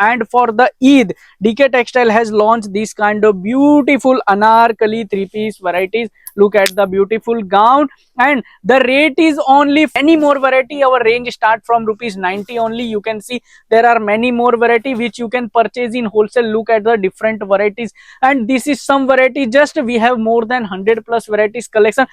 And for the Eid, DK Textile has launched this kind of beautiful anarkali three-piece varieties. Look at the beautiful gown, and the rate is only many more variety. Our range start from rupees 90 only. You can see there are many more variety which you can purchase in wholesale. Look at the different varieties, and this is some variety. Just we have more than 100 plus varieties collection.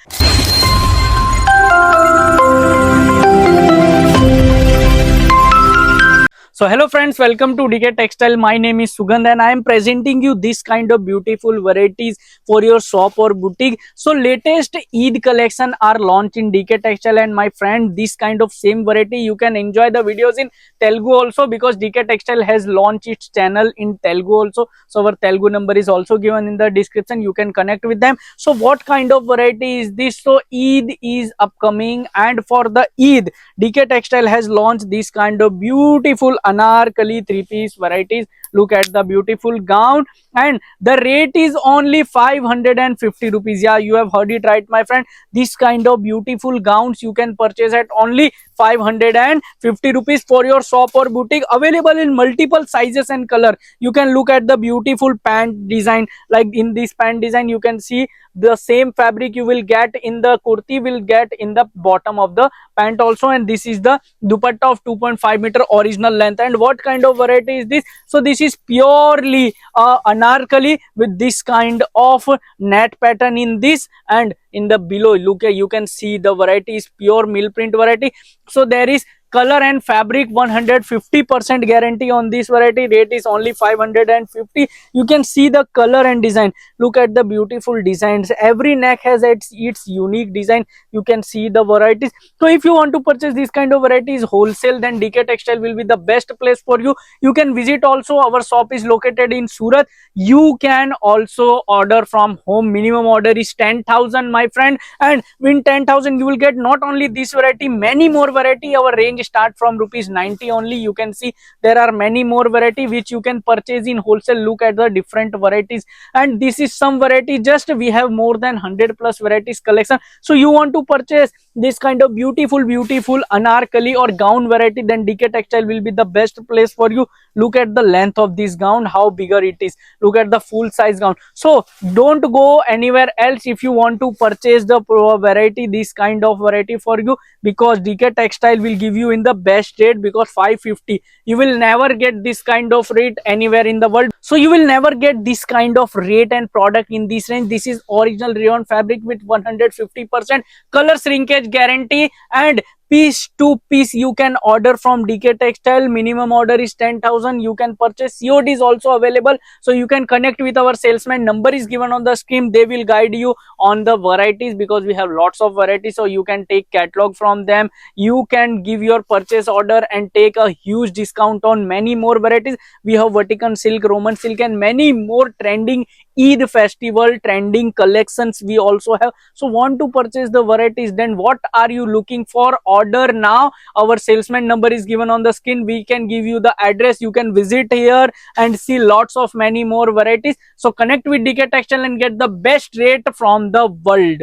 So hello friends, welcome to DK Textile. My name is Sugandh and I am presenting you this kind of beautiful varieties for your shop or boutique. So latest Eid collection are launched in DK Textile, and my friend, this kind of same variety you can enjoy the videos in Telugu also, because DK Textile has launched its channel in Telugu also. So our Telugu number is also given in the description. You can connect with them. So what kind of variety is this? So Eid is upcoming, and for the Eid, DK Textile has launched this kind of beautiful anarkali three-piece varieties. Look at the beautiful gown, and the rate is only 550 rupees. Yeah, you have heard it right, my friend. This kind of beautiful gowns you can purchase at only 550 rupees for your shop or boutique. Available in multiple sizes and color. You can look at the beautiful pant design. Like in this pant design, you can see the same fabric you will get in the kurti will get in the bottom of the pant also, and this is the dupatta of 2.5 meter original length. And what kind of variety is this? So this is purely anarkali with this kind of net pattern in this, and in the below, look, you can see the variety is pure mill print variety. So there is color and fabric 150% guarantee on this variety. Rate is only 550. You can see the color and design. Look at the beautiful designs. Every neck has its unique design. You can see the varieties. So if you want to purchase this kind of varieties wholesale, then DK Textile will be the best place for you. You can visit also. Our shop is located in Surat. You can also order from home. Minimum order is 10,000, my friend, and in 10,000 you will get not only this variety, many more variety. Our range start from rupees 90 only. You can see there are many more variety which you can purchase in wholesale. Look at the different varieties, and this is some variety. Just we have more than 100 plus varieties collection. So you want to purchase this kind of beautiful anarkali or gown variety, then DK Textile will be the best place for you. Look at the length of this gown, how bigger it is. Look at the full size gown. So don't go anywhere else if you want to purchase the variety, this kind of variety for you, because DK Textile will give you in the best rate, because 550 you will never get this kind of rate anywhere in the world. So you will never get this kind of rate and product in this range. This is original rayon fabric with 150% color shrinkage guarantee, and piece to piece you can order from DK Textile. Minimum order is 10,000. You can purchase. COD is also available. So you can connect with our salesman. Number is given on the screen. They will guide you on the varieties, because we have lots of varieties. So you can take catalog from them. You can give your purchase order and take a huge discount on many more varieties. We have Vatican silk, Roman silk, and many more trending Eid festival trending collections we also have. So want to purchase the varieties, then what are you looking for? Order now. Our salesman number is given on the screen. We can give you the address. You can visit here and see lots of many more varieties. So connect with DK Textile and get the best rate from the world.